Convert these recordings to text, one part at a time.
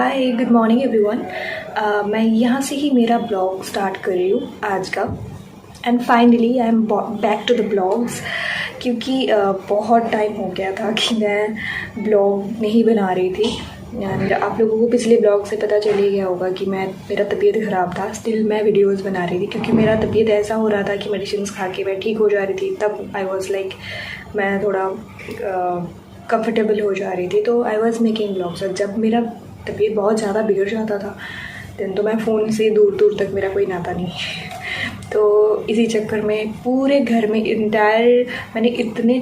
Hi good morning everyone. मैं यहाँ से ही मेरा ब्लॉग स्टार्ट कर रही हूँ आज का। And finally I am back to the blogs, क्योंकि बहुत टाइम हो गया था कि मैं ब्लॉग नहीं बना रही थी। एंड आप लोगों को पिछले ब्लॉग से पता चल ही गया होगा कि मेरा तबीयत ख़राब था। स्टिल मैं वीडियोस बना रही थी क्योंकि मेरा तबीयत ऐसा हो रहा था कि मेडिसिन खा के मैं ठीक हो जा रही थी। तब आई वॉज लाइक मैं थोड़ा कंफर्टेबल हो जा रही थी, तो आई वॉज मेकिंग ब्लॉग्स। और जब मेरा तबीयत बहुत ज़्यादा बिगड़ जाता था देन तो मैं फ़ोन से दूर दूर तक मेरा कोई नाता नहीं। तो इसी चक्कर में पूरे घर में इंटायर मैंने इतने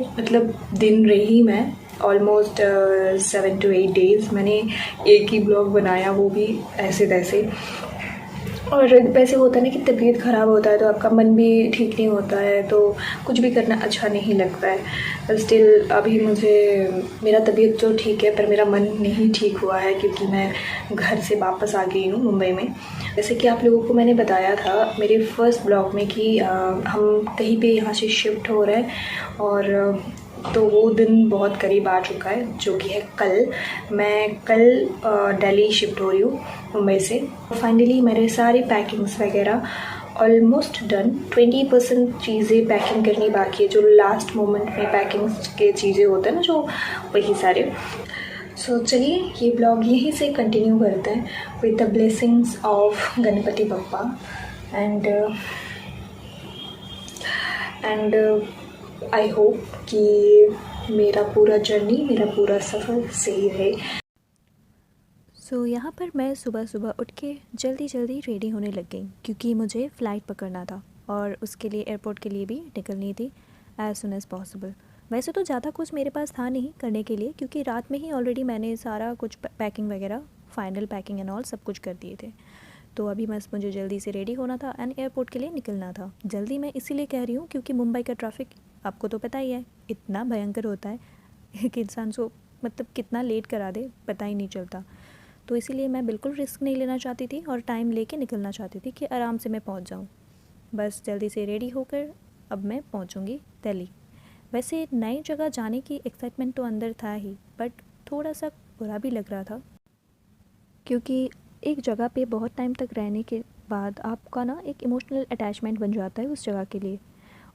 दिन रही मैं ऑलमोस्ट 7 to 8 days मैंने एक ही ब्लॉग बनाया, वो भी ऐसे तैसे। और वैसे होता है ना कि तबीयत ख़राब होता है तो आपका मन भी ठीक नहीं होता है, तो कुछ भी करना अच्छा नहीं लगता है। स्टिल अभी मेरा तबीयत तो ठीक है पर मेरा मन नहीं ठीक हुआ है क्योंकि मैं घर से वापस आ गई हूँ मुंबई में। जैसे कि आप लोगों को मैंने बताया था मेरे फर्स्ट ब्लॉग में कि हम कहीं पे यहाँ से शिफ्ट हो रहे हैं, और तो वो दिन बहुत करीब आ चुका है जो कि है कल। मैं कल दिल्ली शिफ्ट हो रही हूँ मुंबई से। फाइनली मेरे सारे पैकिंग्स वगैरह ऑलमोस्ट डन। 20% चीज़ें पैकिंग करनी बाकी है, जो लास्ट मोमेंट में पैकिंग्स के चीज़ें होते हैं ना, जो वही सारे। सो चलिए ये ब्लॉग यहीं से कंटिन्यू करते हैं with the blessings of Ganpati Bappa. And I hope कि मेरा पूरा जर्नी, मेरा पूरा सफ़र सही रहे। यहाँ पर मैं सुबह सुबह उठ के जल्दी रेडी होने लग गई क्योंकि मुझे फ़्लाइट पकड़ना था और उसके लिए एयरपोर्ट के लिए भी निकलनी थी एज़ सुन एज़ पॉसिबल। वैसे तो ज़्यादा कुछ मेरे पास था नहीं करने के लिए क्योंकि रात में ही ऑलरेडी मैंने सारा कुछ पैकिंग वगैरह, फाइनल पैकिंग एंड ऑल सब कुछ कर दिए थे। तो अभी बस मुझे जल्दी से रेडी होना था एंड एयरपोर्ट के लिए निकलना था। जल्दी मैं इसीलिए कह रही हूँ क्योंकि मुंबई का ट्रैफिक आपको तो पता ही है, इतना भयंकर होता है कि इंसान को कितना लेट करा दे पता ही नहीं चलता। तो इसीलिए मैं बिल्कुल रिस्क नहीं लेना चाहती थी और टाइम लेके निकलना चाहती थी कि आराम से मैं पहुंच जाऊं। बस जल्दी से रेडी होकर अब मैं पहुंचूंगी दिल्ली। वैसे नई जगह जाने की एक्साइटमेंट तो अंदर था ही, बट थोड़ा सा बुरा भी लग रहा था क्योंकि एक जगह पे बहुत टाइम तक रहने के बाद आपका ना एक इमोशनल अटैचमेंट बन जाता है उस जगह के लिए,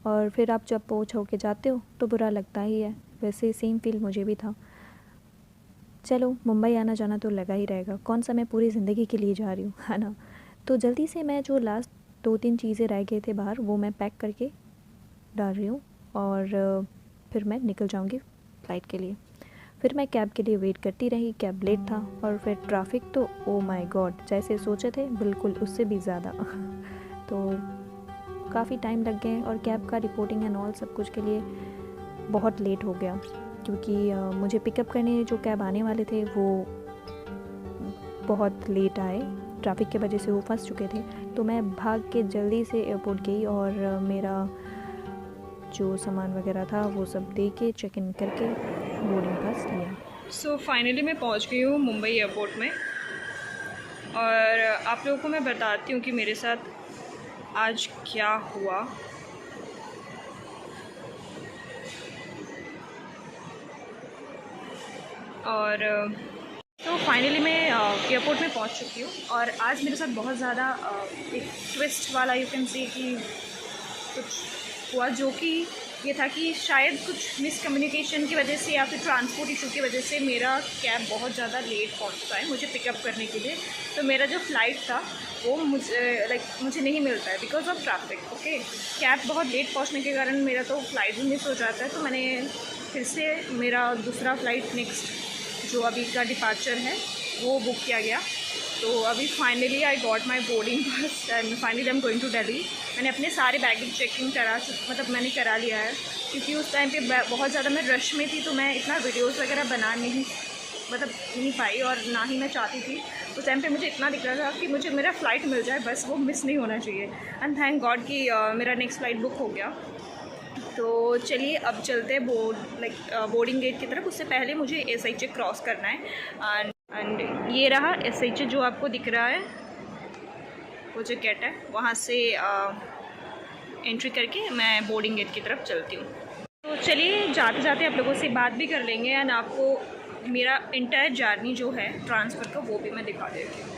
और फिर आप जब पहुँच होके जाते हो तो बुरा लगता ही है। वैसे सेम फील मुझे भी था। चलो मुंबई आना जाना तो लगा ही रहेगा, कौन सा मैं पूरी ज़िंदगी के लिए जा रही हूँ, है ना। तो जल्दी से मैं जो लास्ट 2-3 चीज़ें रह गए थे बाहर वो मैं पैक करके डाल रही हूँ और फिर मैं निकल जाऊँगी फ़्लाइट के लिए। फिर मैं कैब के लिए वेट करती रही, कैब लेट था और फिर ट्रैफिक तो ओ माय गॉड, जैसे सोचे थे बिल्कुल उससे भी ज़्यादा। तो काफ़ी टाइम लग गए और कैब का रिपोर्टिंग एंड ऑल सब कुछ के लिए बहुत लेट हो गया क्योंकि मुझे पिकअप करने जो कैब आने वाले थे वो बहुत लेट आए। ट्रैफिक की वजह से वो फंस चुके थे। तो मैं भाग के जल्दी से एयरपोर्ट गई और मेरा जो सामान वगैरह था वो सब दे के चेक इन करके बोर्डिंग पास लिया। सो फाइनली मैं पहुंच गई हूँ मुंबई एयरपोर्ट में, और आप लोगों को मैं बताती हूँ कि मेरे साथ आज क्या हुआ। और तो फाइनली मैं एयरपोर्ट में पहुंच चुकी हूँ, और आज मेरे साथ बहुत ज़्यादा एक ट्विस्ट वाला यू कैन से कि कुछ हुआ, जो कि ये था कि शायद कुछ मिसकम्युनिकेशन की वजह से या फिर ट्रांसपोर्ट इशू की वजह से मेरा कैब बहुत ज़्यादा लेट पहुंचता है मुझे पिकअप करने के लिए। तो मेरा जो फ़्लाइट था वो मुझे नहीं मिलता है because of traffic. Okay, cab बहुत लेट पहुंचने के कारण मेरा तो फ़्लाइट भी मिस हो जाता है। तो मैंने फिर से मेरा दूसरा फ़्लाइट नेक्स्ट जो अभी का डिपार्चर है वो बुक किया गया। तो अभी finally I got my boarding pass and finally I am going to Delhi. मैंने अपने सारे बैगेज चेकिंग मैंने करा लिया है क्योंकि उस टाइम पे बहुत ज़्यादा मैं रश में थी, तो मैं इतना वीडियोस वगैरह बना नहीं पाई, और ना ही मैं चाहती थी। उस टाइम पे मुझे इतना दिख रहा था कि मुझे मेरा फ़्लाइट मिल जाए, बस वो मिस नहीं होना चाहिए। एंड थैंक गॉड कि मेरा नेक्स्ट फ़्लाइट बुक हो गया। तो चलिए अब चलते हैं बोर्डिंग गेट की तरफ। उससे पहले मुझे SIJ क्रॉस करना है। एंड ये रहा SIJ जो आपको दिख रहा है, वो जो गेट है वहाँ से एंट्री करके मैं बोर्डिंग गेट की तरफ चलती हूँ। तो चलिए जाते जाते आप लोगों से बात भी कर लेंगे एंड आपको मेरा इंटायर जर्नी जो है ट्रांसफ़र का वो भी मैं दिखा देती हूँ।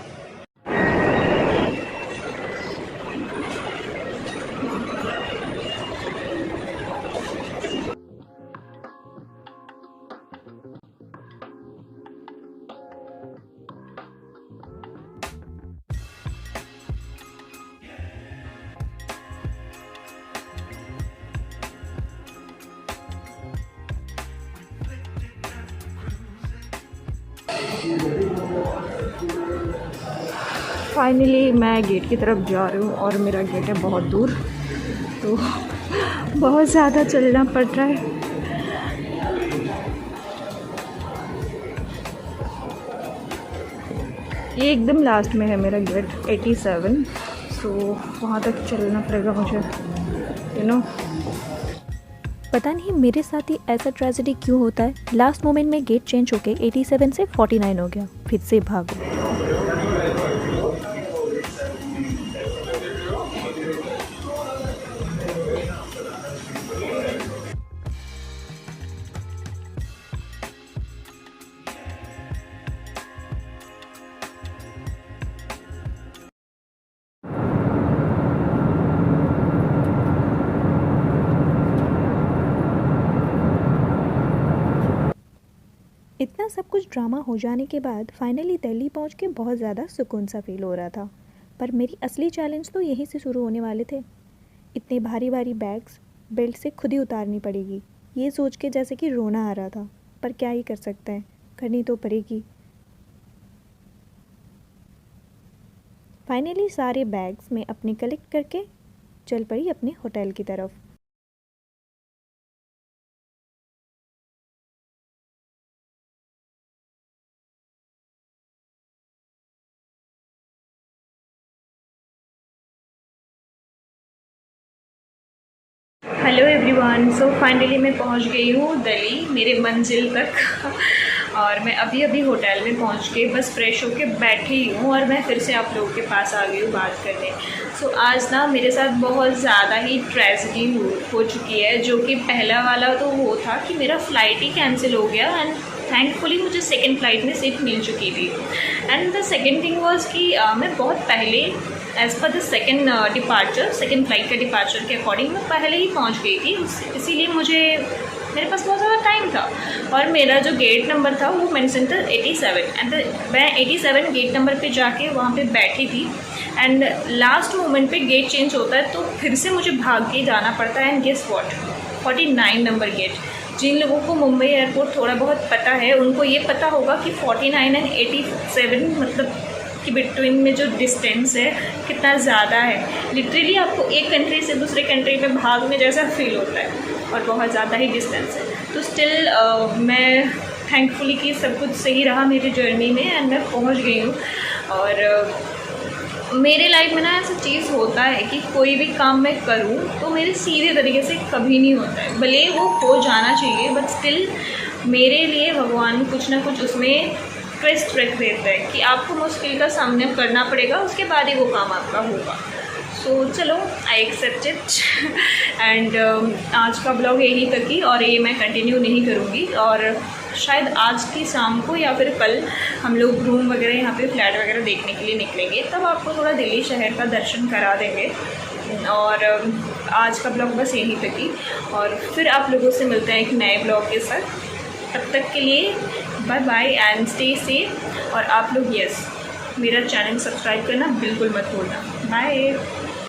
फाइनली मैं गेट की तरफ जा रही हूँ और मेरा गेट है बहुत दूर, तो बहुत ज़्यादा चलना पड़ रहा है। ये एकदम लास्ट में है मेरा गेट 87, सो वहाँ तक चलना पड़ेगा मुझे, यू नो। पता नहीं मेरे साथ ही ऐसा ट्रेजेडी क्यों होता है, लास्ट मोमेंट में गेट चेंज होके 87 से 49 हो गया, फिर से भागो। इतना सब कुछ ड्रामा हो जाने के बाद फाइनली दिल्ली पहुंच के बहुत ज़्यादा सुकून सा फील हो रहा था। पर मेरी असली चैलेंज तो यहीं से शुरू होने वाले थे। इतने भारी भारी बैग्स बेल्ट से खुद ही उतारनी पड़ेगी, ये सोच के जैसे कि रोना आ रहा था। पर क्या ही कर सकते हैं, करनी तो पड़ेगी। फाइनली सारे बैग्स मैं अपने कलेक्ट करके चल पड़ी अपने होटल की तरफ। हेलो एवरीवन, सो फाइनली मैं पहुंच गई हूँ दिल्ली, मेरे मंजिल तक। और मैं अभी अभी होटल में पहुंच के बस फ्रेश होके बैठी हूँ और मैं फिर से आप लोगों के पास आ गई हूँ बात करने। सो आज ना मेरे साथ बहुत ज़्यादा ही ट्रेजेडी हो चुकी है, जो कि पहला वाला तो वो था कि मेरा फ़्लाइट ही कैंसिल हो गया एंड थैंकफुली मुझे सेकेंड फ़्लाइट में सीट मिल चुकी थी। And the second thing was कि मैं बहुत पहले as per the second flight का डिपार्चर के अकॉर्डिंग मैं पहले ही पहुंच गई थी, इसीलिए मेरे पास बहुत ज़्यादा टाइम था। और मेरा जो गेट नंबर था वो मेंशन था 87 एंड मैं 87 गेट नंबर पे जाके वहाँ पे बैठी थी। एंड लास्ट मोमेंट पे गेट चेंज होता है तो फिर से मुझे भाग के जाना पड़ता है। And guess what, 49 number gate. जिन लोगों को मुंबई एयरपोर्ट थोड़ा बहुत पता है उनको ये पता होगा कि 49 एंड 87 मतलब कि बिटवीन में जो डिस्टेंस है कितना ज़्यादा है। लिटरली आपको एक कंट्री से दूसरे कंट्री में भागने जैसा फील होता है और बहुत ज़्यादा ही डिस्टेंस है। तो स्टिल मैं थैंकफुली कि सब कुछ सही रहा मेरी जर्नी में एंड मैं पहुंच गई हूँ। और मेरे लाइफ में ना ऐसा चीज़ होता है कि कोई भी काम मैं करूँ तो मेरे सीधे तरीके से कभी नहीं होता है, भले वो हो जाना चाहिए बट स्टिल मेरे लिए भगवान कुछ ना कुछ उसमें ट्विस्ट रख देता है कि आपको मुश्किल का सामना करना पड़ेगा, उसके बाद ही वो काम आपका होगा। सो चलो, आई एक्सेप्ट इट। एंड आज का ब्लॉग यही तक ही, और ये मैं कंटिन्यू नहीं करूँगी। और शायद आज की शाम को या फिर कल हम लोग रूम वगैरह यहाँ पे फ्लैट वगैरह देखने के लिए निकलेंगे, तब आपको थोड़ा दिल्ली शहर का दर्शन करा देंगे। और आज का ब्लॉग बस यहीं तक ही, और फिर आप लोगों से मिलते हैं एक नए ब्लॉग के साथ। तब तक के लिए bye bye and stay safe. और आप लोग मेरा चैनल सब्सक्राइब करना बिल्कुल मत भूलना। बाय।